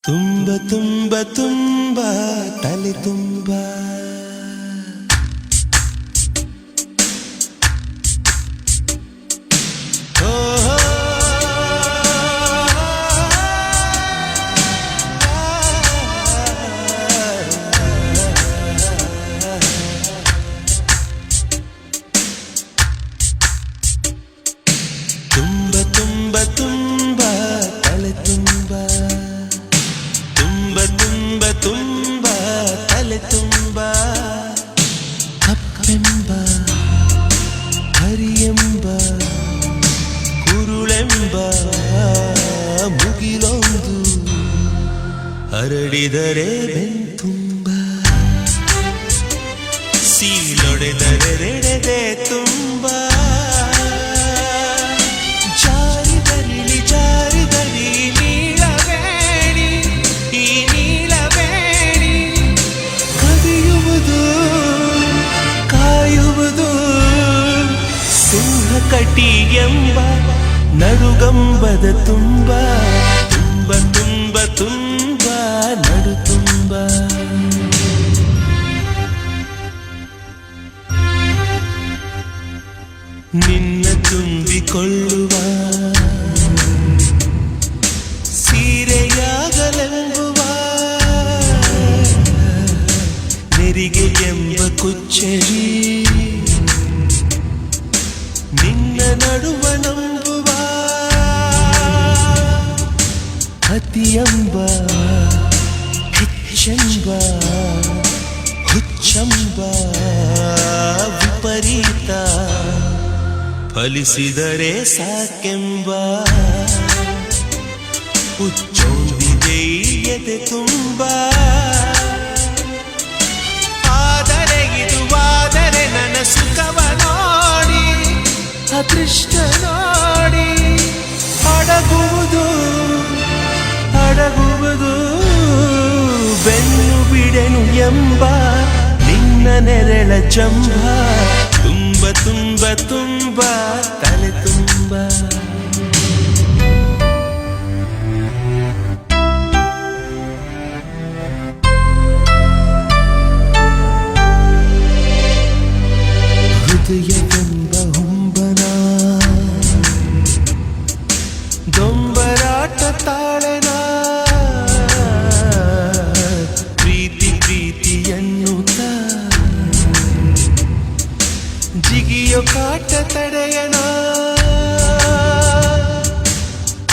ತುಂಬ ತುಂಬ ತುಂಬ ತಲೆ ತುಂಬ ತುಂಬ ತುಂಬ ತುಂಬ ತಲೆ ತುಂಬ ತುಂಬ ತುಂಬ ತುಂಬ ತಲೆ ತುಂಬ ಅಪ್ಪೆಂಬ ಹರಿಯೆಂಬ ಕುರುಳೆಂಬ ಮುಗಿಲೊಂದು ಹರಡಿದರೆ ಬೆಂತುಂಬ ಸೀಲೊಡೆದರೆಡೆದೆ ತುಂಬ ಕಟಿ ಎಂಬ ನಡುಗಂಬದ ತುಂಬ ತುಂಬ ತುಂಬ ತುಂಬ ನಡು ತುಂಬ ನಿನ್ನ ತುಂಬಿಕೊಳ್ಳುವ ಸೀರೆಯಾಗಲೆಂಬುವ ನೆರಿಗೆ ಎಂಬ ಕುಚ್ಚರಿ ನಿನ್ನ ನಡುವ ನಂಬುವ ಅತಿಯಂಬ ಹೆಚ್ಚೆಂಬ ಹುಚ್ಚಂಬ ವಿಪರೀತ ಫಲಿಸಿದರೆ ಸಾಕೆಂಬ ಹುಚ್ಚೊಂದಿದೆ ಎದೆ ತುಂಬ ಆದರೆ ಇದುವಾದರೆ ನನ್ನ ಸುಖವ ನೋಡಿ ಅದೃಷ್ಟ ನೋಡಿ ಅಡಗುವುದು ಅಡಗುವುದು ಬೆನ್ನು ಬಿಡೆನು ಎಂಬ ನಿನ್ನ ನೆರಳ ಜಂಬ ತುಂಬ ತುಂಬ ತುಂಬ ತಲೆ ತುಂಬ ಹೃದಯವೆಂಬ ಹುಂಬನ ದೊಂಬರಾಟ ತಾಳೆನ ಪ್ರೀತಿ ಪ್ರೀತಿಯನ್ನುತ್ತ ಜಿಗಿಯೋ ಕಾಟ ತಡೆಯನ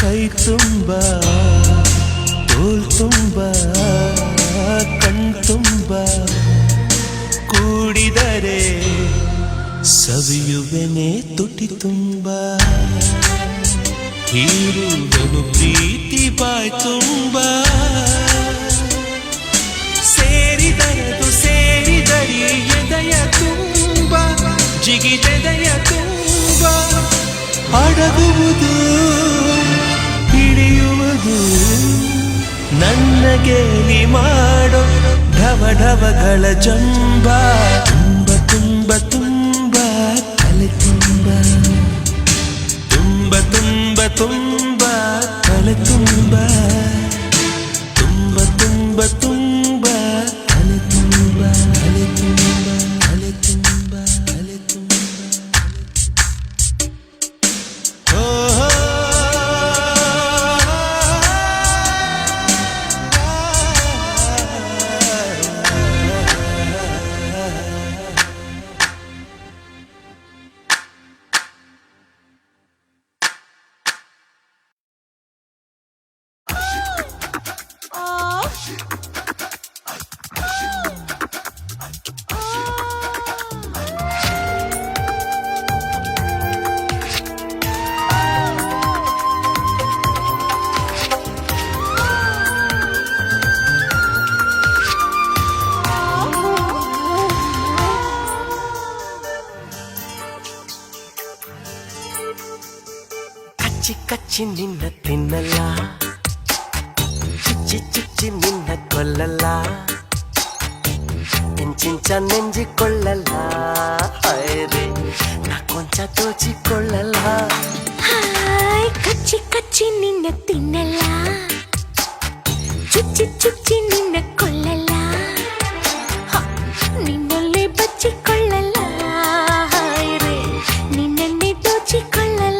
ಕೈ ತುಂಬ ತೋಲ್ ತುಂಬ ಕಣ್ತುಂಬ ಕೂಡಿದರೆ ಸವಿಯುವೆನೆ ತುಟಿ ತುಂಬ ಹೀರುವೆನು ಪ್ರೀತಿ ಬಾಯ್ ತುಂಬ ಸೇರಿದರದು ಸೇರಿದರಿ ಎದೆಯ ತುಂಬ ಜಿಗಿದೆದೆಯ ತುಂಬ ಅಡಗುವುದು ಹಿಡಿಯುವುದು ನನ್ನ ಗೇಲಿ ಮಾಡೋ ಢವ ಢವಗಳ ಜಂಬ ತುಂಬ ತುಂಬ ತುಂಬ ತಲೆ ತುಂಬ ತುಂಬ ತುಂಬ ತುಂಬ ತಲೆ ತುಂಬ ತುಂಬ ತುಂಬ ತುಂಬ ತಲೆ ತುಂಬ ತಲೆ ತುಂಬ ತಲೆ ತುಂಬ ತಲೆ ತುಂಬ ಕಚ್ಚಿ ಕಚ್ಚಿ ನಿನ್ನ ತಿನ್ನಲ್ಲ ಚುಚ್ಚಿ ಚುಚ್ಚಿ ನಿನ್ನ ಕೊಲ್ಲಲ್ಲ ಇಂಚಿಂಚ ನೆಂಜಿಕೊಳ್ಳಲ್ಲ ಹೈರೆ ನಾ ಕೊಂಚ ದೋಚಿಕೊಳ್ಳಲ್ಲ ಹಾಯ್ ಕಚ್ಚಿ ಕಚ್ಚಿ ನಿನ್ನ ತಿನ್ನಲ್ಲ ಚುಚ್ಚಿ ಚುಚ್ಚಿ ನಿನ್ನ ಕೊಲ್ಲಲ್ಲ, ನಿನ್ನಲ್ಲೇ ಬಚ್ಚಿಕೊಳ್ಳಲ್ಲ, ಹಾಯ್ರೆ ನಿನ್ನನ್ನೇ ದೋಚಿಕೊಳ್ಳಲ್ಲ.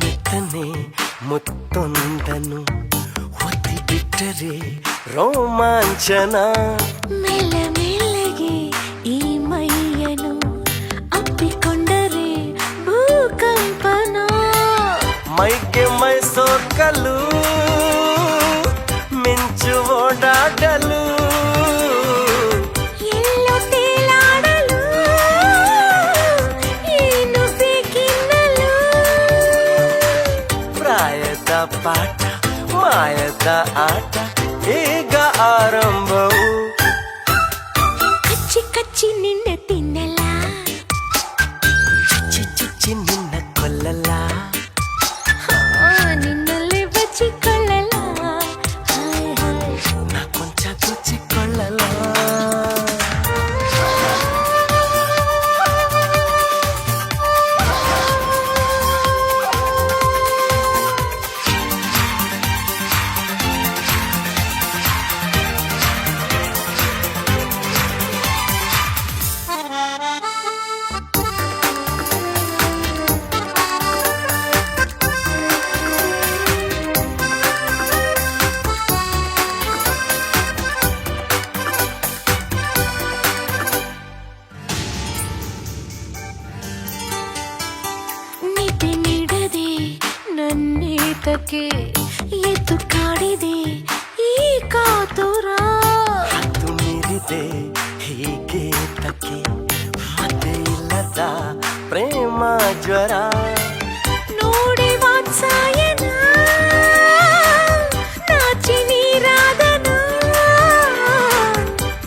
ಮೆತ್ತನೆ ಮುತ್ತೊಂದನು ಒತ್ತಿ ಬಿಟ್ಟರೆ ರೋಮಾಂಚನ. ಮೆಲ್ಲ ಮೆಲ್ಲಗೆ ಈ ಮೈಯನು ಅಪ್ಪಿಕೊಂಡರೆ ಭೂಕಂಪನ. ಮೈಗೆ ಮೈ ಸೋಕಲು ಮಿಂಚು ಓಡಾಡಲು, ಎಲ್ಲೋ ತೇಲಾಡಲು ಏನು ಬೇಕಿನ್ನಲು. ಪ್ರಾಯದ ಪಾಠ ಮಾಯದ ಆಟ ಈಗ ಆರಂಭವು. ಕಚ್ಚಿ ಕಚ್ಚಿ ನಿನ್ನ ತಿನ್ನಲ್ಲ, ಚುಚ್ಚಿ ಚುಚ್ಚಿ ನಿನ್ನ ಕೊಲ್ಲಲ್ಲ, ನಿನ್ನಲ್ಲೇ ಬಚ್ಚಿಕೊಳ್ಳಲ್ಲ, ಹಾಯ್ ಹಾಯ್ ನಾ ಕೊಂಚ ದೋಚಿಕೊಳ್ಳಲ್ಲ. ನಿದ್ದೆ ನೀಡದೆ ನನ್ನೇತಕ್ಕೆ ಎದ್ದು ಕಾಡಿದೆ ಈ ಕಾತುರ. ಹತ್ತು ಮೀರಿದೆ ಹೀಗೆ ತಕ್ಕೆ ಮತ್ತೆ ಇಲ್ಲದ ಪ್ರೇಮ ಜ್ವರ. ನೋಡಿ ವಾತ್ಸಾಯನ ನಾಚಿ ನೀರಾದನ,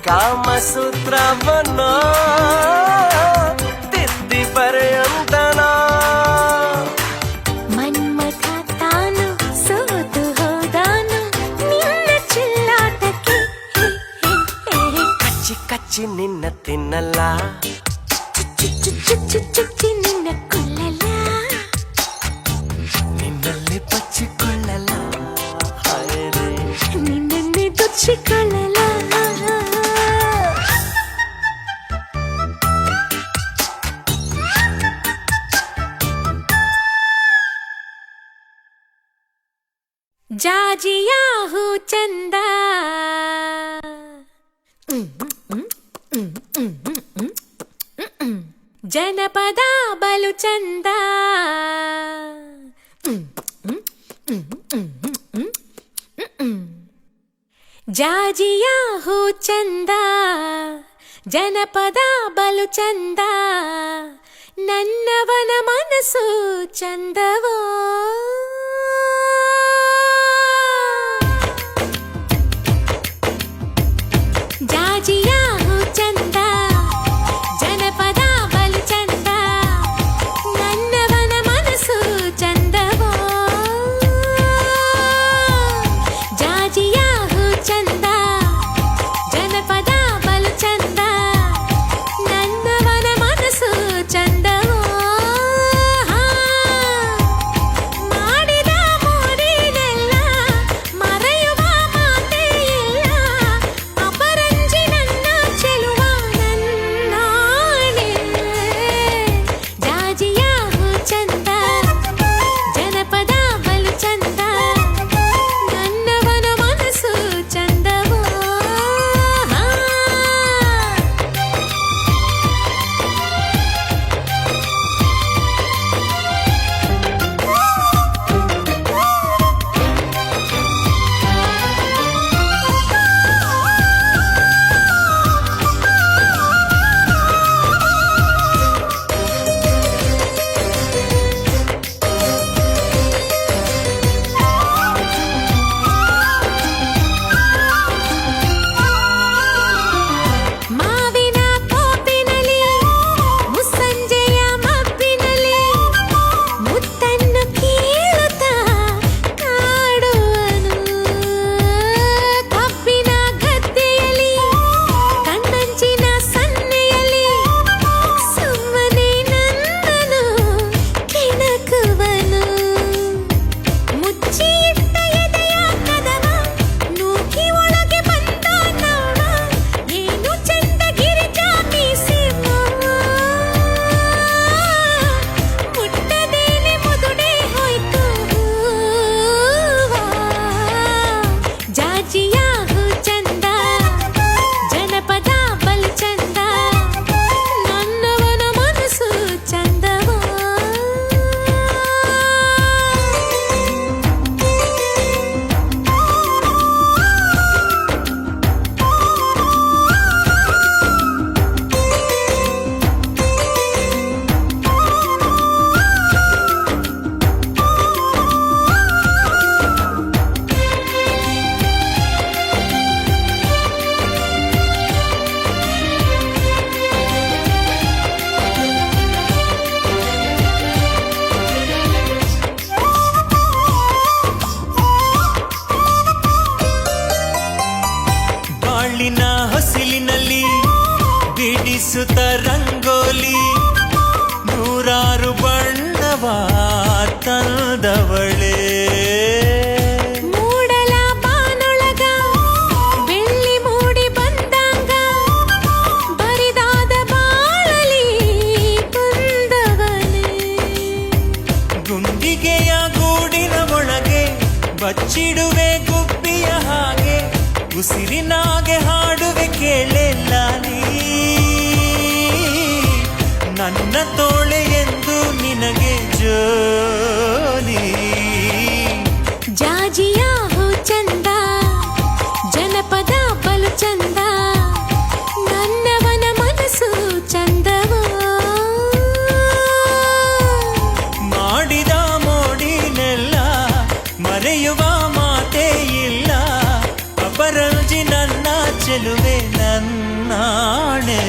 ಕಾಮಸೂತ್ರವನ್ನ ತಿದ್ದಿ ಬರೆಯಂತನ. ಮನ್ಮಥ ತಾನು ಸೋತು ಹೋದಾನು ನಿನ್ನ ಚಿಲ್ಲಾಟಕ್ಕೆ. ಕಚ್ಚಿ ಕಚ್ಚಿ ನಿನ್ನ ತಿನ್ನಲ್ಲ, ಚುಚ್ಚಿ ಚುಚ್ಚಿ ಚುಚ್ಚಿ ನಿನ್ನ ಕೊಲ್ಲಲ್ಲ, ನಿನ್ನಲ್ಲಿ ಬಚ್ಚಿಕೊಳ್ಳಲ್ಲ, ಹಾಯ್ರೆ ನಿನ್ನನ್ನೇ ದೋಚಿಕೊಳ್ಳಲ್ಲ. ಜಾಜಿಯಾ ಹೂ ಚಂದ, ಜನಪದ ಬಲು ಚಂದ, ಜಾಜಿಯಾ ಹೂ ಚಂದ, ಜನಪದ ಬಲು ಚಂದ, ನನ್ನವನ ಮನಸ್ಸು ಚಂದವೋ. ಜಾಜಿಯಾ ಹೂ ಚಂದ, ಜನಪದ ಬಲು ಚಂದ, ನನ್ನವನ ಮನಸ್ಸು ಚಂದವೋ. ಜಾಜಿಯಾ ಹೂ ಚಂದ, ಜನಪದ ಬಲು ಚಂದ, ನನ್ನವನ ಮನಸ್ಸು ಚಂದವೋ. ಬಚ್ಚಿಡುವೆ ಗುಬ್ಬಿಯ ಹಾಗೆ ಉಸಿರಿನಾಗೆ ಹಾಡುವೆ ಕೇಳೆ ಲಾಲಿ ನನ್ನ ತೋಳೆ ಎಂದು ನಿನಗೆ ಜೋಲಿ ಜಾಜಿಯ ಹೂ ಚಂದ ಜನಪದ ಬಲು ಚಂದ ನನ್ನವನ ಮನಸ್ಸು ಚಂದವೋ ಮಾಡಿದ ಮೋಡಿನೆಲ್ಲ ಮರೆಯುವ ಮಾತೇ ಇಲ್ಲ ಅಪರಂಜಿ ನನ್ನ ಚೆಲುವೆ ನನ್ನಾಣೆ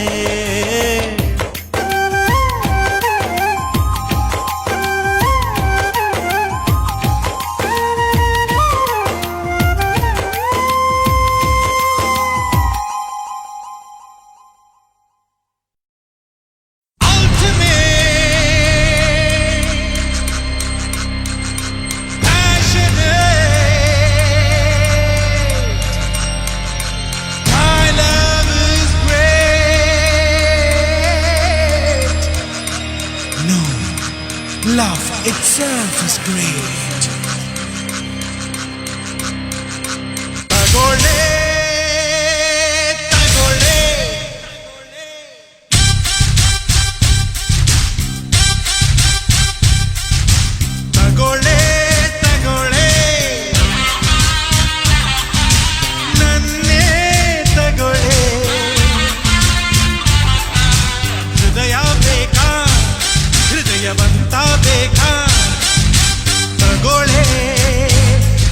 Love itself is great. Tagole, tagole. Tagole, tagole. Nanne tagole. Hridaya beka. ಹೃದಯವಂತ ಬೇಕಾ ತಗೋಳೆ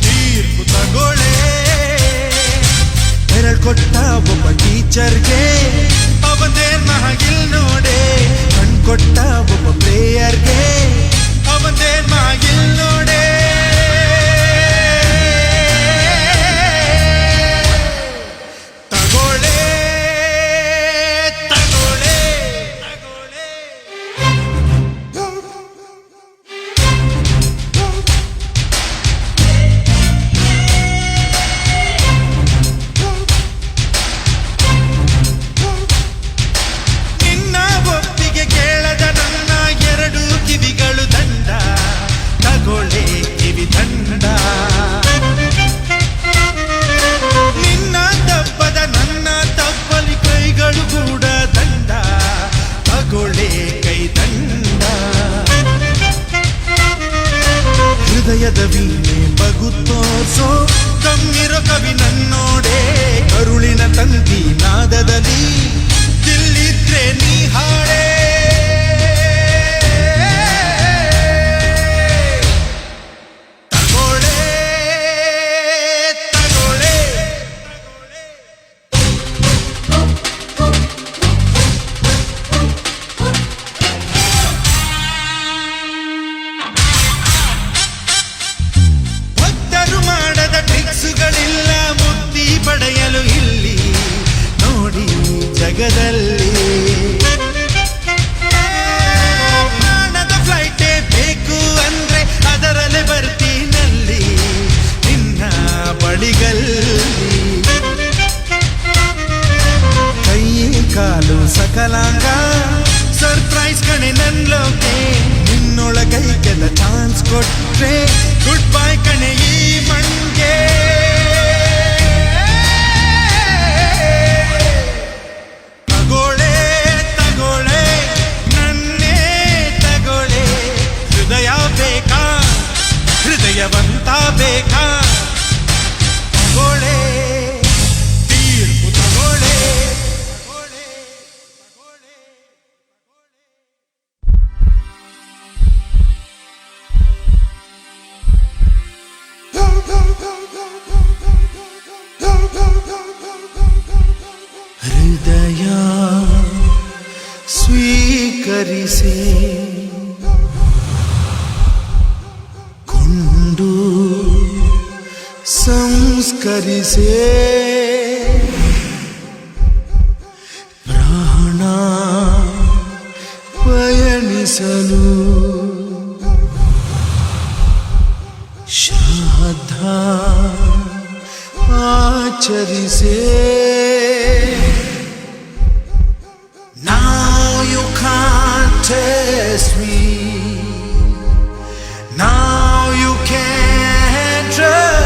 ತೀರ್ಪು ತಗೋಳೆ ಎರಡ್ ಕೊಟ್ಟ ಒಬ್ಬ ಟೀಚರ್ಗೆ ಅವನೇನ್ ಮಹಾಗಿಲ್ ನೋಡೆ ಕಣ್ಕೊಟ್ಟ ಒಬ್ಬ ಪ್ಲೇಯರ್ಗೆ ಅವನೇನ್ ಮಹಾಗಿಲ್ ನೋಡೆ ತಗೋಳೆ ತಗೋಳೆ ತಗೋಳೆ ಹೃದಯದ ವೀಣೆ ಬಗು ತೋರ್ಸೋ ಕಮ್ಮಿರೋ ಕವಿ ನನ್ನೋಡೆ ಕರುಳಿನ ತಂತಿ ನಾದದಲ್ಲಿ ದಿಲ್ಲಿದ್ರೆ ನೀ ಹಾಡೆ ತಗೋಳೆ ತಗೋಳೆ ಟ್ರಿಕ್ಸುಗಳಿಲ್ಲ ಮುಕ್ತಿ ಪಡೆಯಲು ಇಲ್ಲಿ ನೋಡಿ ಜಗದಲ್ಲಿ ಪ್ರಾಣದ ಫ್ಲೈಟೇ ಬೇಕು ಅಂದ್ರೆ ಅದರಲ್ಲೇ ಬರ್ತೀನಲ್ಲಿ ನಿನ್ನ ಬಳಿಗಲ್ಲಿ ಕೈ ಕಾಲು ಸಕಲಾಂಗ ಸರ್ಪ್ರೈಸ್ ಕಣೆ ನನ್ಲೋಕೆ ನಿನ್ನೊಳಗೈಗೆಲ್ಲ ಚಾನ್ಸ್ ಕೊಟ್ರೆ ಗುಡ್ ಬೈ ಕಣೆ ಈ ಮಂಗೆ ತಗೋಳೆ ತಗೋಳೆ ನನ್ನೇ ತಗೋಳೆ ಹೃದಯ ಬೇಕಾ ಹೃದಯವಂತ ಬೇಕಾ ತಗೋಳೆ ತೀರ್ಪು ತಗೋಳೆ ಹೃದಯ ಸ್ವೀಕರಿಸೆ ಕೊಂಡು ಸಂಸ್ಕರಿಸೆ ಪ್ರಾಣ ಪಯಣಿಸಲು ಶ್ರದ್ಧಾ ಆಚರಿಸೆ Now you can't test me. Now you can't trust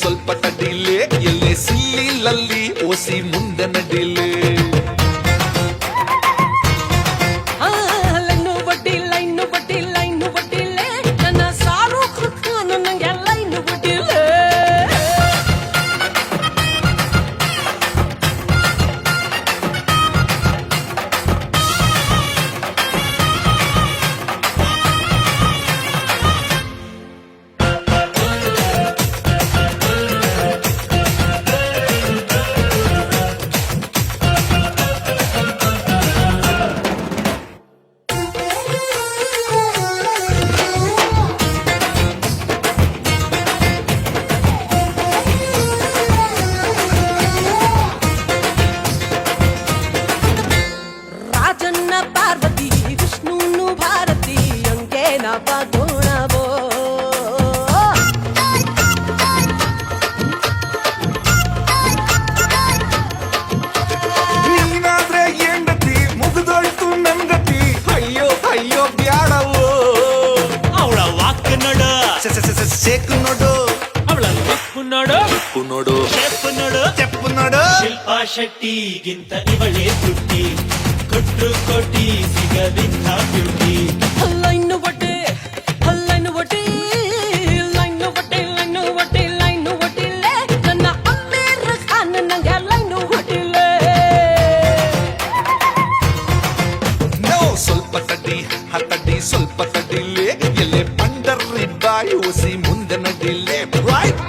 ಸ್ವಲ್ಪ ತಡಿಲೆ ಎಲ್ಲೇ ಸಿಲ್ಲಿಲಲ್ಲಿ ಓಸಿ ಮುಂದೆ ನಡಿಲೆ ಸೇಕು ನೋಡು ಅವಳ ಉಪ್ಪು ನೋಡು ಚೆಪ್ಪು ನೋಡು ಶಿಲ್ಪಾ ಶೆಟ್ಟಿಗಿಂತ ಇವಳೇ ತುಟ್ಟಿ ಕೊಟ್ರು ಕೋಟಿ ಸಿಗದಿದ್ದ ಬ್ಯೂಟಿ ಲೈನು ಬಟ್ಟೆ ಲೈನು ಬಟ್ಟೆ ಲೈನು ಬಟ್ಟೆ ಲೈನು ಬಟ್ಟೆ ಲೈನು ಬಟ್ಟಿಲೆ ನನ್ನ ಅಮ್ಮೀರ್ ಖಾನ್ ನಂಗೆ ಲೈನು ಬಟ್ಟಿಲೆ ನೋ ಸ್ವಲ್ಪ ತಡಿ ಹತ್ತಡಿ ಸ್ವಲ್ಪ ತಡಿಲೆ ಎಲ್ಲೇ ಪಂಡರ್ರಿ ಬಾಯಿ ಓಸಿ ಮುಂದೆ ನಡಿಲೆ ರೈಟ್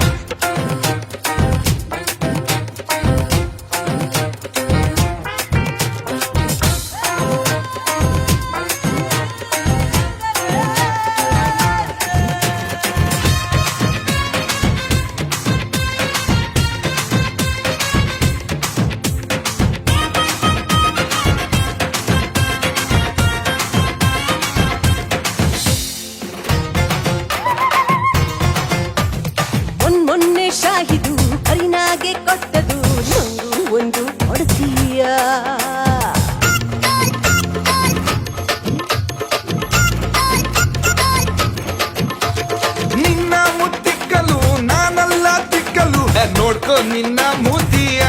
ನೋಡ್ಕೊ ನಿನ್ನ ಮೂತಿಯ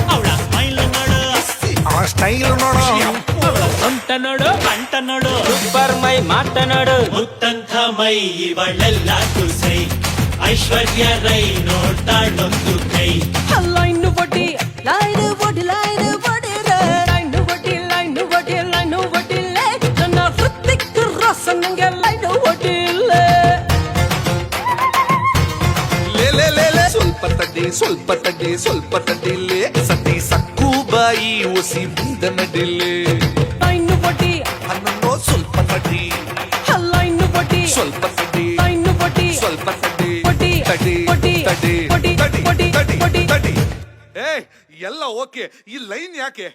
ಅವಳ ಸ್ಮೈಲ್ ನೋಡು ಆ ಸ್ಟೈಲ್ ನೋಡೋ ಅವಳ ಸೊಂಟ ನೋಡು ಕಂಠ ನೋಡು ಸೂಪರ್ ಮೈ ಮಾತ ನೋಡು ಮುತ್ತಂಥ ಮೈ ಇವಳೆಲ್ಲ ತುಸೈ ಐಶ್ವರ್ಯ ರೈ ನೋಡ್ತಾಳೊಂದು ಕೈ ಲೈನು ಒಟ್ಟಿ ಲೈನು ಒಟ್ಟಿ ಲೈನು ಒಟ್ಟಿರೆ ಲೈನು ಒಟ್ಟಿ ಲೈನು ಒಟ್ಟಿ ಲೈನು ಒಟ್ಟಿಲೆ ನನ್ನ ಹೃತಿಕ್ ರೋಷನ್ ನಂಗೆ ಲೈನು ಒಟ್ಟಿಲೆ ಲೇ ಸ್ವಲ್ಪ ತಡ್ಡಿ ಸ್ವಲ್ಪ ತಡ್ಡಿ ಸ್ವಲ್ಪ ತಡ್ಡಿಲೆ ಸತಿ ಸಕ್ಕು ಬಾಯಿ ಒಸಿ ಮುಂದ ನಡಿಲೆ ಲೈನು ಒಟ್ಟಿ ಅನ್ನೋ ಸ್ವಲ್ಪ ತಡ್ಡಿ ಲೈನು ಒಟ್ಟಿ ಸ್ವಲ್ಪ ತಡ್ಡಿ ಲೈನು ಒಟ್ಟಿ ಸ್ವಲ್ಪ ತಡ್ಡಿ ಒಟ್ಟಿ ತಡ್ಡಿ ಒಟ್ಟಿ ತಡ್ಡಿ ಒಟ್ಟಿ ತಡ್ಡಿ ಒಟ್ಟಿ ತಡ್ಡಿ ಒಟ್ಟಿ ತಡ್ಡಿ ಏ ಎಲ್ಲ ಓಕೆ ಈ ಲೈನ್ ಯಾಕೆ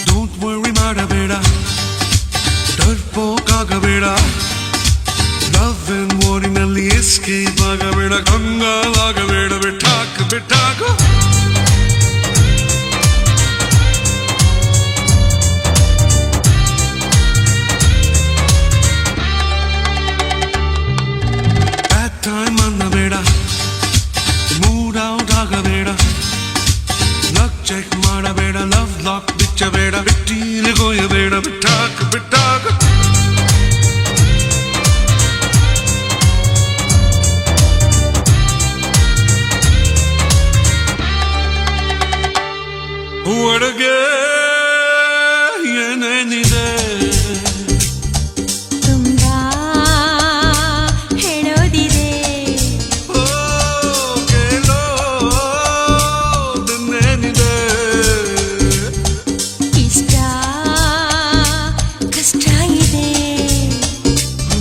ಡೋಂಟ್ ವರ್ರಿ ಮಾಡಬೇಡ ಡರ್ಪೋಕಾಗಬೇಡ ಲವ್ ಅಂಡ್ ವಾರಿನಲ್ಲಿ ಎಸ್ಕೇಪ್ ಆಗಬೇಡ ಕಂಗಾಲಾಗಬೇಡ ಬಿಟ್ಟಾಕ ಬಿಟ್ಟಾಕ ಬ್ಯಾಡ್ ಟೈಮ್ ಅನ್ನಬೇಡ ಮೂಡ್ ಔಟ್ ಆಗಬೇಡ ಲಕ್ ಚೆಕ್ ಮಾಡಬೇಡ ಲವ್ ಲಾಕ್ ಬಿಚ್ಚಬೇಡ ಬಿಟ್ಟೀಲಿ ಗೋಯಬೇಡ ಬಿಟ್ಟಾಕ ಬಿಟ್ಟಾಕ ಒಳಗೆ ಏನೇನಿದೆ ತುಂಬಾ ಹೇಳೋದಿದೆ ಓ ಕೇಳೋ ಏನೇನಿದೆ ಇಷ್ಟ ಕಷ್ಟ ಇದೆ ಓ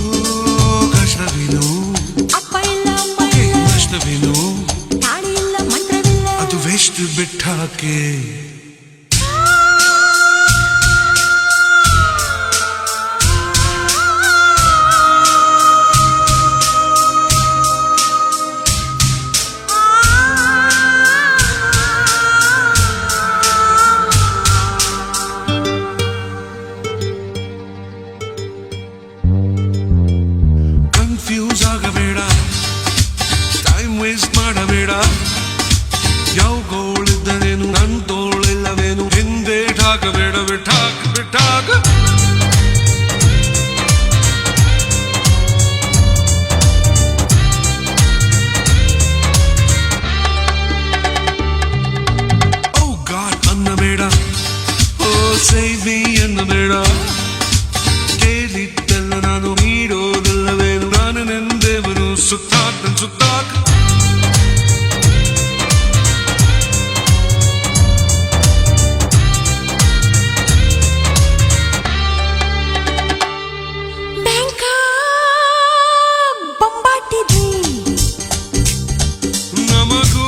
ಕಷ್ಟವೇನು ಅಪ್ಪ ಇಲ್ಲ ಅಮ್ಮ ಓಕೆ ಇಲ್ಲ ನಷ್ಟವೇನು ತಾಳಿ ಇಲ್ಲ ಮಂತ್ರವಿಲ್ಲ ಅದು ವೇಸ್ಟ್ ಬಿಟ್ಟಾಕೆ ಕನ್ಫ್ಯೂಸ್ ಆಗಬೇಡ ಟೈಮ್ ವೇಸ್ಟ್ ಮಾಡಬೇಡ ಯಾವ ಗೋಳಿದ್ದನೇನು ನನ್ ತೋಳಿಲ್ಲವೇನು ಹಿಂದೆ ಠಾಕಬೇಡ ಬಿಟ್ಟಾಕ ಬಿಟ್ಟಾಕ ಓ ಗಾಡ್ ಅನ್ನಬೇಡ ಓ ಸೇವ್ ಮೀ ಅನ್ನಬೇಡ ಕೇಳಿದ್ದೆಲ್ಲ ನಾನು ನೀಡೋದಲ್ಲವೇನು ನಾನು ನೆಂದೇವನು ಸುತ್ತಾಕ ಸುತ್ತಾಕ ಬ್ಯಾಂಕ ಬೊಂಬಾಟಿದೆ ನಮಗೂ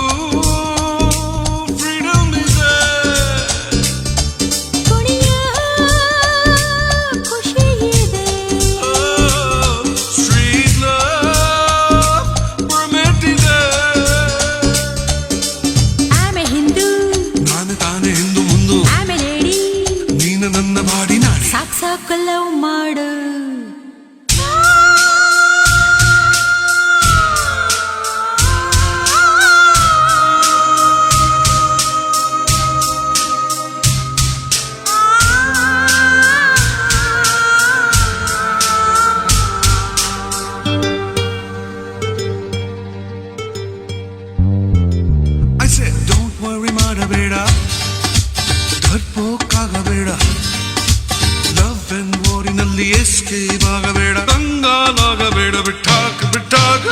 ಫ್ರೀಡಮ್ ಇದೆ ಕುಣಿಯ ಖುಷಿ ಇದೆ ಸ್ಟ್ರೀಟ್ ಲವ್ ಪರ್ಮಿಟ್ ಇದೆ ಆಮೆ ಹಿಂದೂ ನಾನು ತಾನೇ ಹಿಂದು ಮುಂದು ಆಮೆ ಲೇಡಿ ನೀನು ನನ್ನ ಮಾಡಿ ನಾಡಿ ಸಾಕ್ ಸಾಕು ಲವ್ ಮಾಡು I said don't worry ಮಾಡಬೇಡ ಡರ್ಪೋಕಾಗಬೇಡ ಲವ್ ಅಂಡ್ ವಾರಿನಲ್ಲಿ ಎಸ್ಕೇಪ್ ಆಗಬೇಡ ಕಂಗಾಲಾಗಬೇಡ ಬಿಟ್ಟಾಕ ಬಿಟ್ಟಾಕ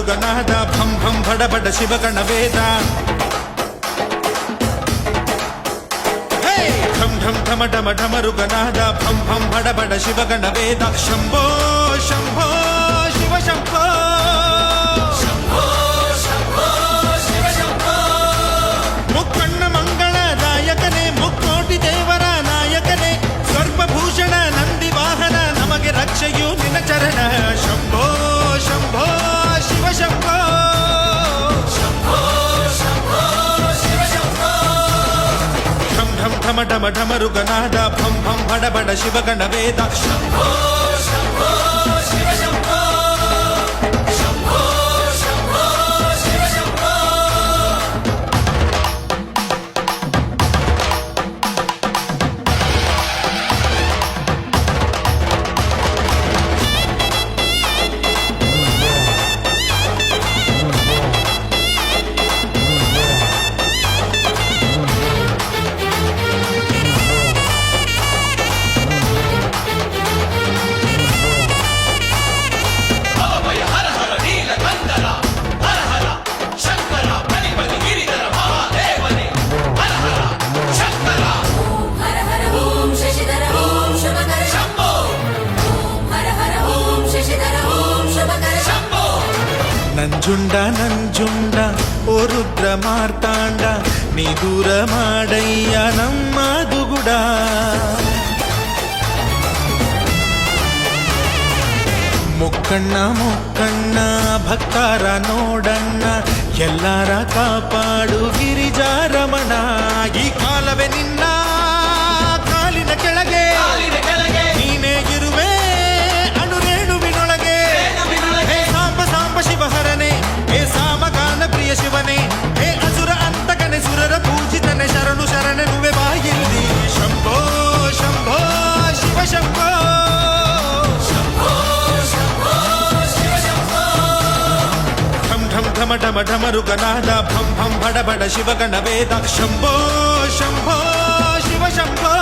ಢಮರುಗನಾದ ಭಂ ಭಂ ಭಡ ಬಡ ಶಿವಗಣ ವೇದ ಢಂ ಢಂ ಢಮ ಢಮ ಢಮರುಗನಾದ ಭಂ ಭಂ ಭಡ ಬಡ ಶಿವಗಣ ವೇದ ಶಂಭೋ ಶಂಭೋ ಶಿವ ಶಂಭೋ ಮುಕ್ಕಣ್ಣ ಮಂಗಳದಾಯಕನೇ ಮುಕ್ಕೋಟಿ ದೇವರ ನಾಯಕನೇ ಸರ್ವಭೂಷಣ ನಂದಿ ವಾಹನ ನಮಗೆ ರಕ್ಷೆಯು ನಿನ್ನ ಚರಣ ಶಂಭೋ ಶಂಭೋ ಶಿವ ಶಂಭೋ ಢಂ ಢಂ ಢಮ ಢಮ ಢಮರುಗನಾದ ಭಂ ಭಂ ಭಡ ಬಡ ಶಿವಗಣ ವೇದ ಶಂಭೋ ಶಂಭೋ ಶಿವ ಶಂಭೋ ಹರ ಹರ ಓಂ ಶಶಿಧರ ಓಂ ಶುಭಕರ ಶಂಭೋ ಹರ ಹರ ಓಂ ಶಶಿಧರ ಓಂ ಶುಭಕರ ಶಂಭೋ ನಂಜುಂಡ ನಂಜುಂಡ ಓ ರುದ್ರ ಮಾರ್ತಾಂಡ ನೀ ದೂರ ಮಾಡಯ್ಯ ನಮ್ಮ ದುಗುಡ ಮುಕ್ಕಣ್ಣ ಮುಕ್ಕಣ್ಣ ಭಕ್ತಾರ ನೋಡಣ್ಣ ಎಲ್ಲಾರ ಕಾಪಾಡು ಗಿರಿಜಾರಮಣ ಈ ಕಾಲವೇ ನಿನ್ನ ಕಾಲಿನ ಕೆಳಗೆ ನೀನೇ ಇರುವೆ ಅಣುರೇಣುವಿನೊಳಗೆ ಹೇ ಸಾಂಬ ಸಾಂಬ ಶಿವಹರನೆ ಹೇ ಸಾಮಗಾನ ಪ್ರಿಯ ಶಿವನೇ ಹೇ ಅಸುರ ಅಂತಕನೆ ಸುರರ ಪೂಜಿತನೆ ಶರಣು ಶರಣನುವೆ ಬಾಯಿಲ್ಲಿ ಶಂಭೋ ಶಂಭೋ ಶಿವ ಶಂಭೋ ಢಂ ಢಂ ಢಮ ಢಮ ಢಮರುಗನಾದ ಭಂ ಭಂ ಭಡ ಬಡ ಶಿವಗಣ ವೇದ ಶಂಭೋ ಶಂಭೋ ಶಿವ ಶಂಭೋ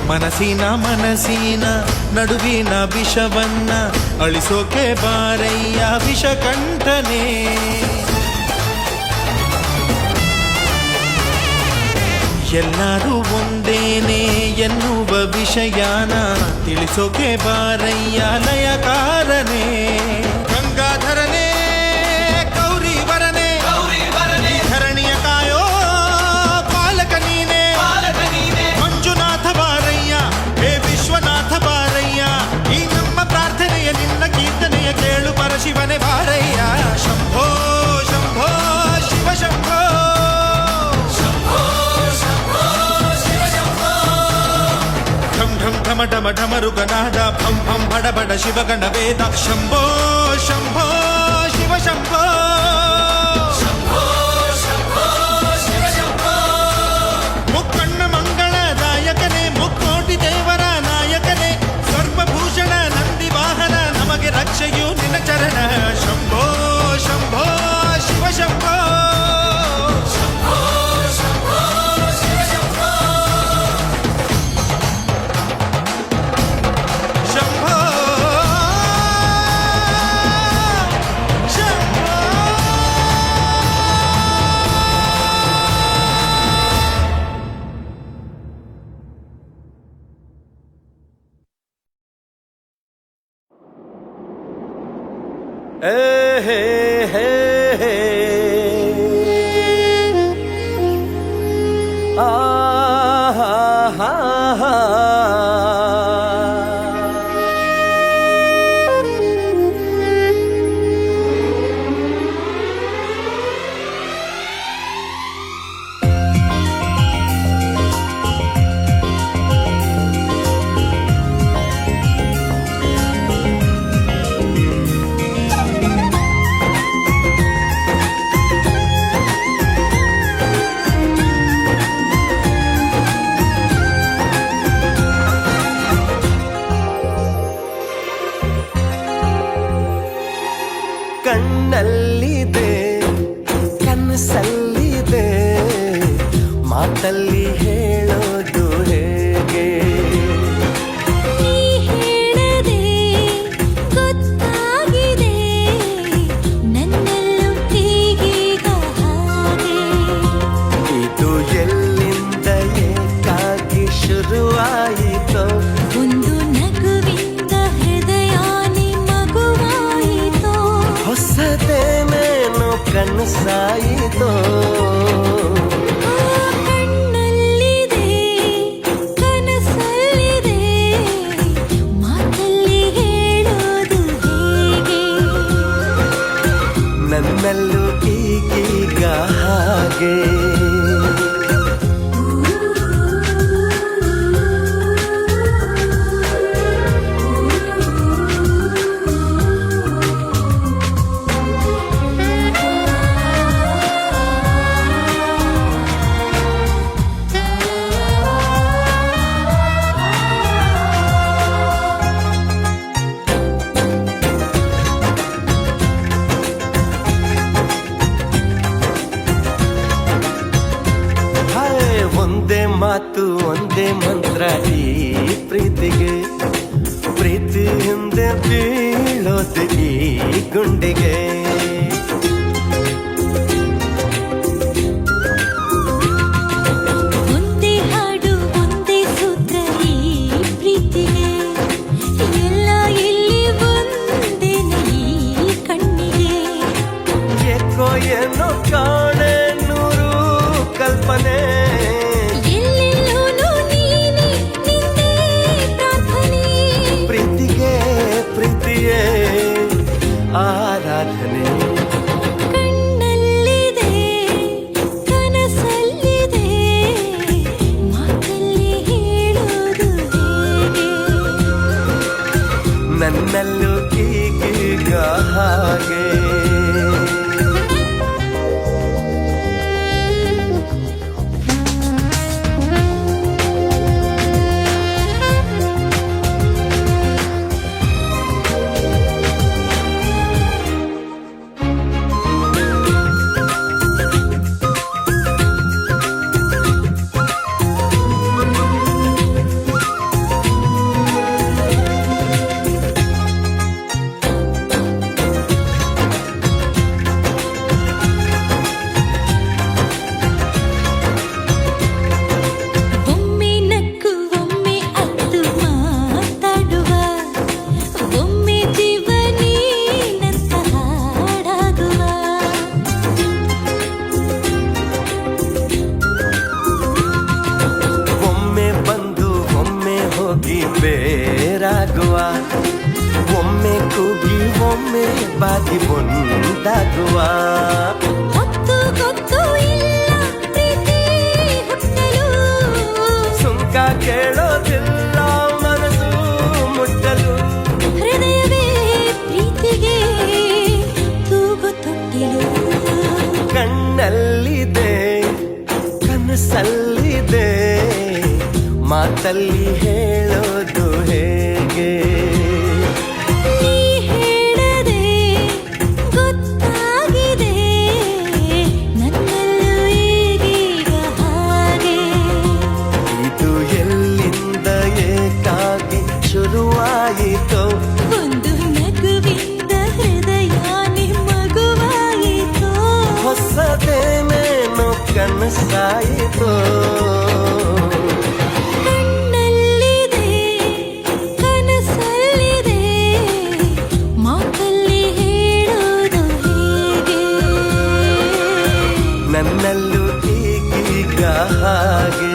ಮನಸ್ಸಿನ ಮನಸ್ಸಿನ ನಡುವಿನ ವಿಷವನ್ನ ಅಳಿಸೋಕೆ ಬಾರಯ್ಯ ವಿಷಕಂಠನೆ ಎಲ್ಲರೂ ಒಂದೇನೆ ಎನ್ನುವ ವಿಷಯನ ತಿಳಿಸೋಕೆ ಬಾರಯ್ಯ ಲಯಕಾರನೇ ಗಂಗಾಧರನೇ ಗೌರಿವರನೇ ಧರಣಿಯ ಕಾಯೋ ಪಾಲಕ ನೀನೇ ಮಂಜುನಾಥ ಬಾರಯ್ಯ ಹೇ ವಿಶ್ವನಾಥ ಬಾರಯ್ಯ ಈ ನಮ್ಮ ಪ್ರಾರ್ಥನೆಯ ನಿನ್ನ ಕೀರ್ತನೆಯ ಕೇಳು ಪರಶಿವನೇ ಬಾರಯ್ಯ ಶಂಭೋ ಶಂಭೋ ಶಿವ ಶಂಭೋ ಢಂ ಢಂ ಢಮ ಢಮ ಢಮರುಗನಾದ ಭಂ ಭಂ ಭಡ ಬಡ ಶಿವಗಣ ವೇದ ಶಂಭೋ ಶಂಭೋ ಶಿವ ಶಂಭೋ ಮುಕ್ಕಣ್ಣ ಮಂಗಳದಾಯಕನೇ ಮುಕ್ಕೋಟಿ ದೇವರ ನಾಯಕನೇ ಸರ್ವಭೂಷಣ ನಂದಿ ವಾಹನ ನಮಗೆ ರಕ್ಷೆಯು ನಿನ್ನ ಚರಣ ಶಂಭೋ ಶಂಭೋ ಶಿವ ಶಂಭೋ ಶಂಭೋ ಶಂಭೋ ಹೇ ಹೇ ಹೇ ಆ ಹಾ ಹಾ ಹಾ ಮಾತಲ್ಲಿ ಹೇಳೋದು ಹೇಗೆ ನೀ ಹೇಳದೆ ಗೊತ್ತಾಗಿದೆ ನನ್ನಲ್ಲೂ ಹೀಗೀಗ ಹಾಗೆ ಇದು ಎಲ್ಲಿಂದ ಏಕಾಗಿ ಶುರುವಾಯಿತೋ ಒಂದು ನಗುವಿಂದ ಹೃದಯಾನಿ ಮಗುವಾಯಿತೋ ಹೊಸದೇನೇನೋ ಕನಸಾಯಿತೋ ಕಣ್ಣಲ್ಲಿದೆ ಕನಸಲ್ಲಿದೆ ಮಾತಲ್ಲಿ ಹೇಳೋದು ಹೇಗೆ ನನ್ನಲ್ಲೂ ಈಗೀಗ ಹಾಗೆ ಹಾಯ್ ಒಂದೇ ಮಾತು ಒಂದೇ ಮಂತ್ರ ಈ ಪ್ರೀತಿಗೆ ಪ್ರೀತಿ ಹಿಂದೆ ಬೀಳೋದು ಈ ಗುಂಡಿಗೆ ಒಂದೇ ಹಾಡು ಒಂದೇ ಸೂತ್ರ ಈ ಪ್ರೀತಿಗೆ ಎಲ್ಲ ಇಲ್ಲಿ ಒಂದೇನೆ ಈ ಕಣ್ಣಿಗೆ ಏಕೋ ಏನೋ ಕಾಣೆ ನೂರು ಕಲ್ಪನೆ ಎಲ್ಲೆಲ್ಲೂನು ನೀನೆ ನಿಂದೇ ಪ್ರಾರ್ಥನೆ ಪ್ರೀತಿಯೇ ಆರಾಧನೆ ಕಣ್ಣಲ್ಲಿದೆ ಕನಸಲ್ಲಿದೆ ಮಾತಲ್ಲಿ ಹೇಳೋದು ಹೇಗೆ ನನ್ನಲ್ಲೂ ಈಗೀಗ ಹಾಗೆ ಒಮ್ಮೆ ನಕ್ಕು ಒಮ್ಮೆ ಅತ್ತು ಮಾತಾಡುವ ಒಮ್ಮೆ ಜೀವನೀನಂತ ಹಾಡಾಗುವ ಒಮ್ಮೆ ಬಂದು ಒಮ್ಮೆ ಹೋಗಿ ಬೇರಾಗುವ ಒಮ್ಮೆ ಕೂಗಿ ಒಮ್ಮೆ ಬಾಗಿ ಒಂದಾಗುವ ಹೊತ್ತು ಗೊತ್ತು ಇಲ್ಲ ಪ್ರೀತಿ ಹುಟ್ಟಲು ಸುಂಕ ಕೇಳೋದಿಲ್ಲ ಮನಸ್ಸು ಮುಟ್ಟಲು ಹೃದಯವೇ ಪ್ರೀತಿಗೆ ತೂಗು ತೊಟ್ಟಿಲು ಕಣ್ಣಲ್ಲಿದೆ ಕನಸಲ್ಲಿದೆ ಮಾತಲ್ಲಿ ಹೇಳೋದು ಹೇಗೆ ನೀ ಹೇಳದೆ ಗೊತ್ತಾಗಿದೆ ನನ್ನಲ್ಲೂ ಈಗೀಗ ಹಾಗೆ ಇದು ಎಲ್ಲಿಂದ ಏಕಾಗಿ ಶುರುವಾಯಿತೋ ಒಂದು ನಗುವಿಂದ ಹೃದಯಾನಿ ಮಗುವಾಯಿತೋ ಹೊಸದೇನೇನೋ ಕನಸಾಯಿತೋ ಕಣ್ಣಲ್ಲಿದೆ ಕನಸಲ್ಲಿದೆ ಮಾತಲ್ಲಿ ಹೇಳೋದು ಹೇಗೆ ನನ್ನಲ್ಲೂ ಈಗೀಗ ಹಾಗೆ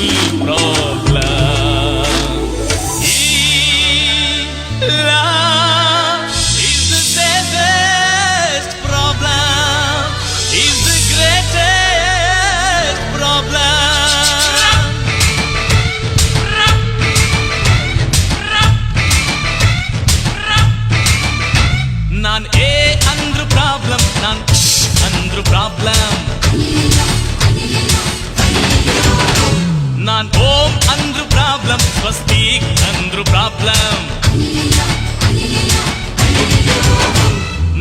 ಸ್ಪೀಕ್ ಅಂದ್ರು ಪ್ರಾಬ್ಲಮ್,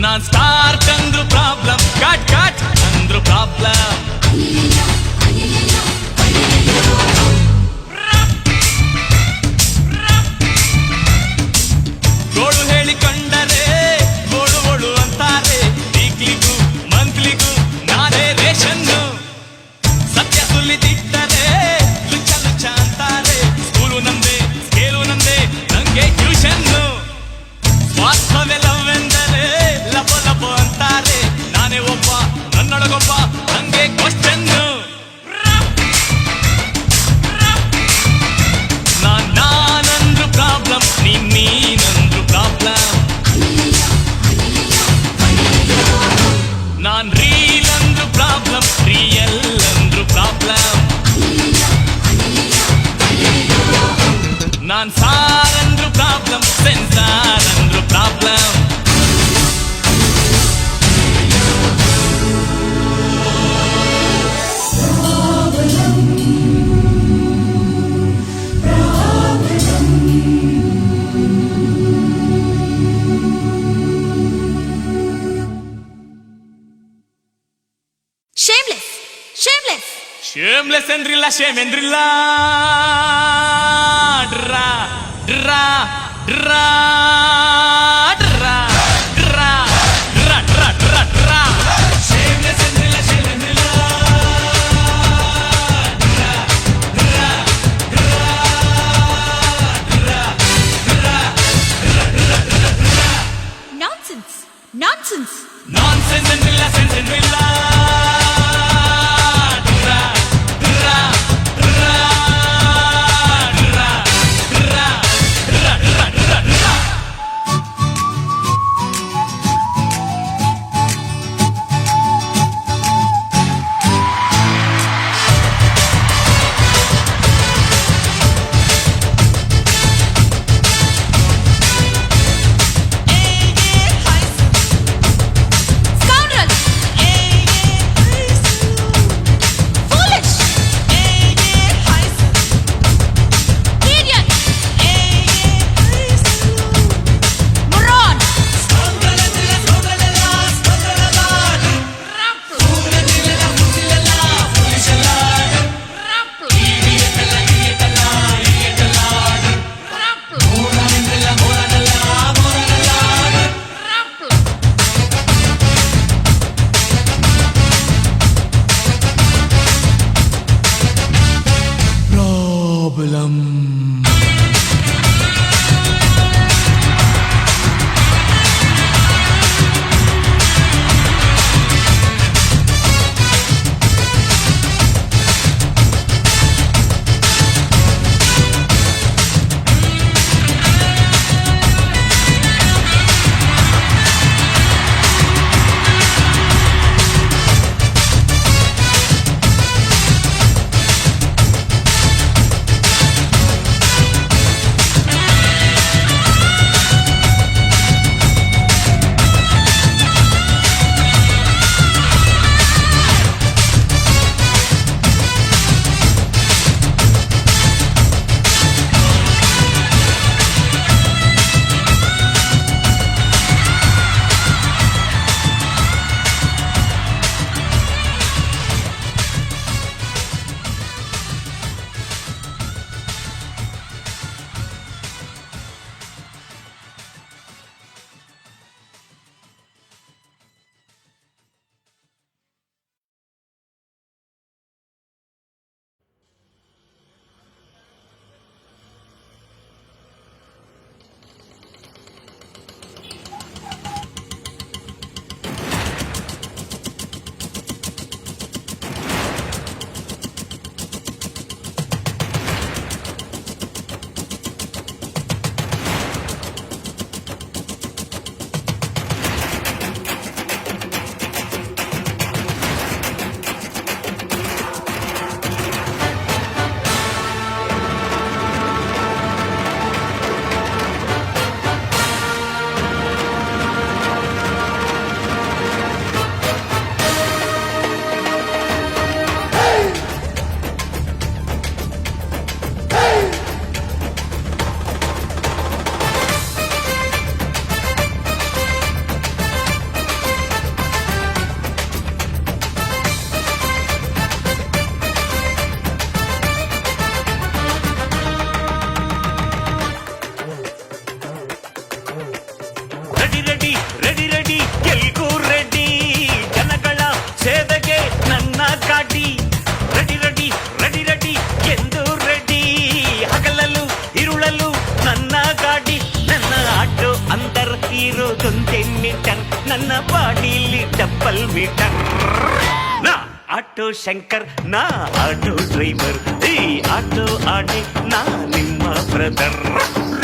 ನಾನ್ ಸ್ಟಾರ್ಕ್ ಅಂದ್ರು ಪ್ರಾಬ್ಲಮ್, ಕಟ್ ಕಟ್ ಅಂದ್ರು ಪ್ರಾಬ್ಲಮ್. ಗೋಳು ಹೇಳಿಕೊಂಡರೆ ಗೋಳು ಗೋಳು ಅಂತಾರೆ, ವೀಕ್ಲಿಗೂ ಮಂತ್ಲಿಗೂ ನಾನೇ ರೇಷನ್ನು. ಸತ್ಯ ಸುಲಿದಿಟ್ಟರೆ ಲುಚ್ಚ ಲುಚ್ಚ ಅಂತಾರೆ, ಸ್ಕೂಲು ನಂದೆ ಸ್ಕೇಲು ನಂದೆ ನಂಗೆ ಟ್ಯೂಷನ್ನು. ಸ್ವಾರ್ಥವೆಲ್ಲವೆಂದರೆ ಲಬ ಲಬ ಅಂತಾರೆ, ನಾನೇ ಒಬ್ಬ ನನ್ನೊಳಗೊಬ್ಬ ನಂಗೆ ಕ್ವಶನ್ನು. ನಾನಂದ್ರು ಪ್ರಾಬ್ಲಮ್, ನೀನಂದ್ರು ಪ್ರಾಬ್ಲಮ್. ನಾನ್ ರೀಲ್ ಅಂದ್ರು ಪ್ರಾಬ್ಲಮ್, ರಿಯಲ್ ಅಂದ್ರು ಪ್ರಾಬ್ಲಮ್. ನಾನ್ ಸಾರ್ ಅಂದ್ರು ಪ್ರಾಬ್ಲಮ್, ಸೆನ್ಸಾರ್ ಅಂದ್ರು ಪ್ರಾಬ್ಲಮ್. Shameless! Shameless! ಶೇಮ್ಲೆಸ್ ಎಂದ್ರಿಲ್ಲ, ಶೇಮ್ ಎಂದ್ರಿಲ್ಲ. Draw draw draw draw draw draw draw draw draw. Shameless ಎಂದ್ರಿಲ್ಲ, ಶೇಮ್ ಎಂದ್ರಿಲ್ಲ. Draw draw draw draw draw draw draw draw. Nonsense! Nonsense! Nonsense ಎಂದ್ರಿಲ್ಲ, sense ಎಂದ್ರಿಲ್ಲ. Double meter ನಾ auto Shankar ನಾ auto driver ಈ auto ಆಡಿ ನಾ ನಿಮ್ಮ brother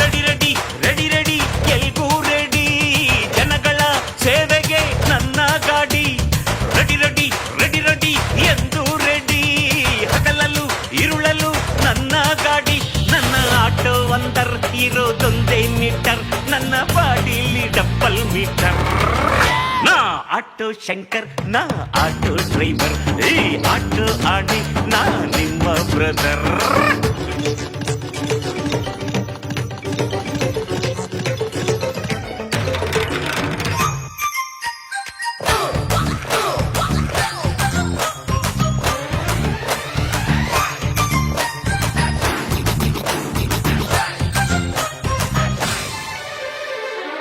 ready ready ready ready ಎಲ್ಗೂ ರೆಡಿ ಜನಗಳ ಸೇವೆಗೆ ನನ್ನ ಗಾಡಿ ರೆಡಿ ರೆಡಿ ರೆಡಿ ರೆಡಿ ಎಂದು ರೆಡಿ ಹಗಲಲು ಇರುಳಲು ನನ್ನ ಗಾಡಿ ನನ್ನ ಆಟೋ ಒಂದರ್ ಇರೋದೊಂದೇ ಮೀಟರ್ ನನ್ನ ಬಾಡಿಲಿ ಡಬ್ಬಲ್ ಮೀಟರ್ ನಾ ಆಟೋ ಶಂಕರ್ ನಾ ಆಟೋ ಡ್ರೈವರ್ ಈ ಆಟೋ ಆಡಿ ನಾ ನಿಮ್ಮ ಬ್ರದರ್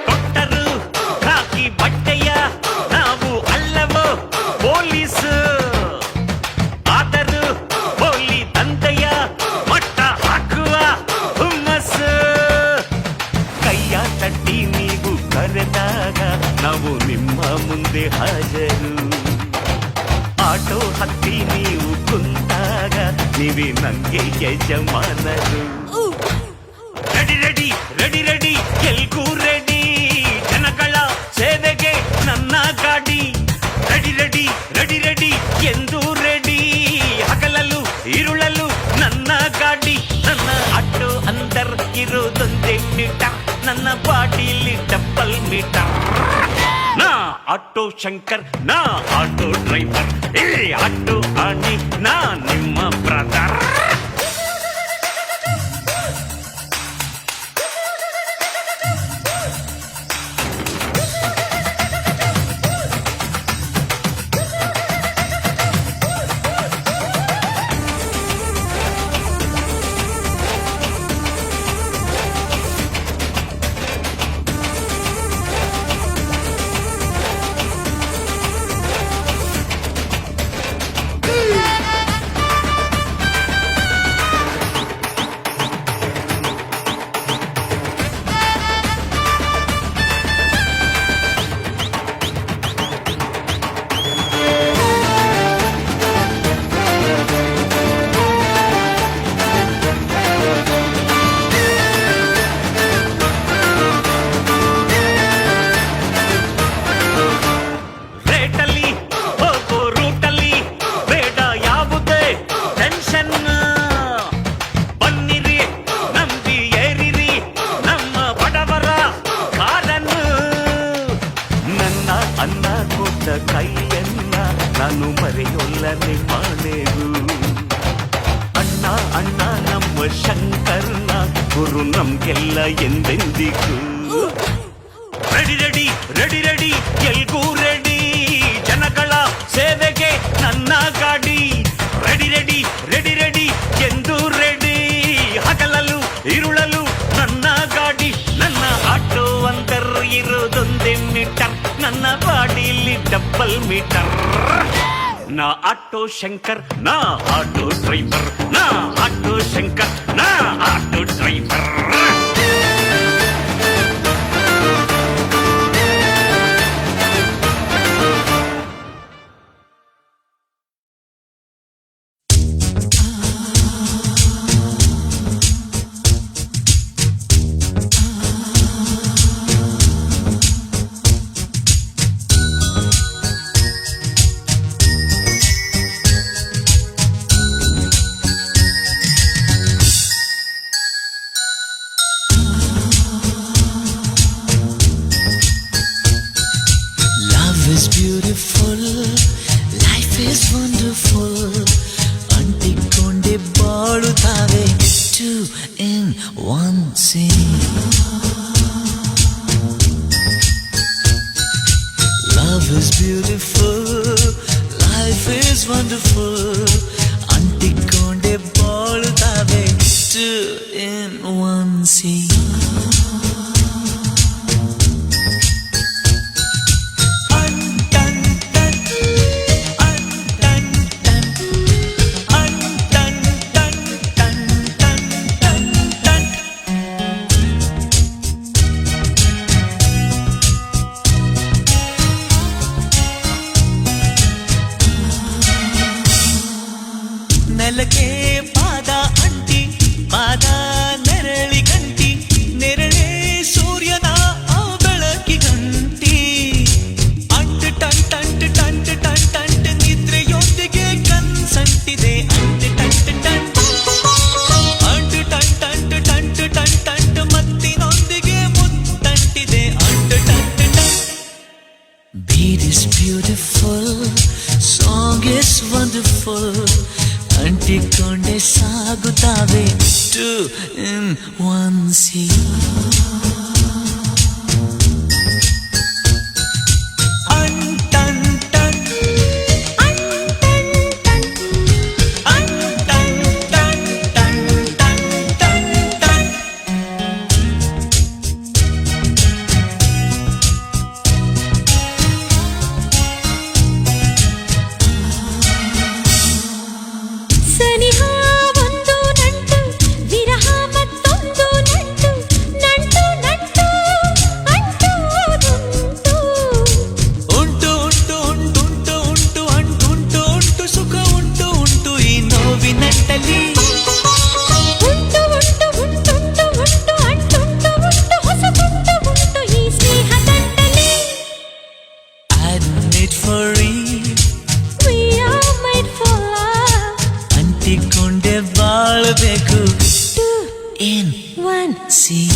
ಕೊಟ್ಟರು ಕಾಕಿ ಬಟ್ಟೆಯ ನಾವು ಅಲ್ಲವೋ ಪೊಲೀಸ್ ಆದರೂ ಪೊಲಿ ದಂತೆಯ ಮಟ್ಟ ಹಾಕುವ ಹುಮ್ಮಸ್ ಕೈಯ ತಟ್ಟಿ ನೀವು ಕರೆದಾಗ ನಾವು ನಿಮ್ಮ ಮುಂದೆ ಹಾಜರು ಆಟೋ ಹತ್ತಿ ನೀವು ಕುಂತಾಗ ನೀವೇ ನಂಗೆ ಯಜಮಾನರು ರೆಡಿ ರೆಡಿ ರೆಡಿ ರೆಡಿ ಎಲ್ಗೂ ರೆಡಿ ಜನಗಳ ಸೇವೆಗೆ ನನ್ನ ಗಾಡಿ ರೆಡಿ ರೆಡಿ ರೆಡಿ ರೆಡಿ ಎಂದು ರೆಡಿ ಹಗಲಲು ಇರುಳಲು ನನ್ನ ಗಾಡಿ ನನ್ನ ಆಟೋ ಅಂದರ್ ಇರೋದೊಂದೇ ಮೀಟರ್ ನನ್ನ ಬಾಡಿಲಿ ಡಬ್ಬಲ್ ಮೀಟರ್ ನಾ ಆಟೋ ಶಂಕರ್ ನಾ ಆಟೋ ಡ್ರೈವರ್ ಈ ಆಟೋ ಆಡಿ ನಾ ನಿಮ್ಮ ಬ್ರದರ್ ರೇಟಲ್ಲಿ ಹೋಗೋ ರೂಟಲ್ಲಿ ಬೇಡ ಯಾವುದೇ ಟೆನ್ಷನ್ ಬನ್ನಿರಿ ನಂಬಿ ಏರಿರಿ ನಮ್ಮ ಬಡವರ ಕಾರನ್ನು ನನ್ನ ಅನ್ನ ಕೊಟ್ಟ ಕೈಯನ್ನ ನಾನು ಮರೆಯೊಲ್ಲನೆ ಮಾಡೆವು ಅಣ್ಣ ಅಣ್ಣ ನಮ್ಮ ಶಂಕರ್ನ ಗುರು ನಮ್ಗೆಲ್ಲ ಎಂದೆಂದಿಗೂ ರೆಡಿ ರೆಡಿ ರೆಡಿ ರೆಡಿ ಎಲ್ಗೂ ರೆಡಿ ಜನಗಳ ಸೇವೆಗೆ ನನ್ನ ಗಾಡಿ ರೆಡಿ ರೆಡಿ ರೆಡಿ ರೆಡಿ ಎಂದು ರೆಡಿ ಹಗಲಲು ಇರುಳಲು ನನ್ನ ಗಾಡಿ ನನ್ನ ಆಟೋ ಅಂದರ್ ಇರೋದೊಂದೇ ಮೀಟರ್ ನನ್ನ ಬಾಡಿಲಿ ಡಬ್ಬಲ್ ಮೀಟರ್ ನಾ ಆಟೋ ಶಂಕರ್ ನಾ ಆಟೋ ಡ್ರೈವರ್ ನಾ ಆಟೋ ಶಂಕರ್ ನಾ auto driver is beautiful, life is wonderful. ಅಂಟಿಕೊಂಡೆ ಬಾಳುತ್ತಾವೆ two in one scene. Love is beautiful, life is wonderful. ಅಂಟಿಕೊಂಡೆ ಬಾಳುತ್ತಾವೆ two in one scene. Wonderful ಅಂಟಿಕೊಂಡೆ ಸಾಗುತ್ತಾವೆ 2 in 1 sea ಸನಿಹ ಒಂದು ನಂಟು ವಿರಹ ಮತ್ತೊಂದು ನಂಟು ನಂಟು ನಂಟು ಅಂಟುವುದುಂಟು ಉಂಟು ಉಂಟು ಉಂಟು ಉಂಟು ಉಂಟು ಅಂಟುಂಟು ಉಂಟು ಸುಖ ಉಂಟು ಉಂಟು ಈ ನೋವಿನಟ್ಟಲಿ ಉಂಟು ಉಂಟು ಉಂಟುಂಟು ಉಂಟು ಅಂಟುಂಟು ಉಂಟು ಹೊಸದುಂಟು ಉಂಟು ಈ ಸ್ನೇಹದಂಟಲಿ admit for We are made for love ಅಂಟಿಕೊಂಡೆ ಬಾಳಬೇಕು 2 in 1 sea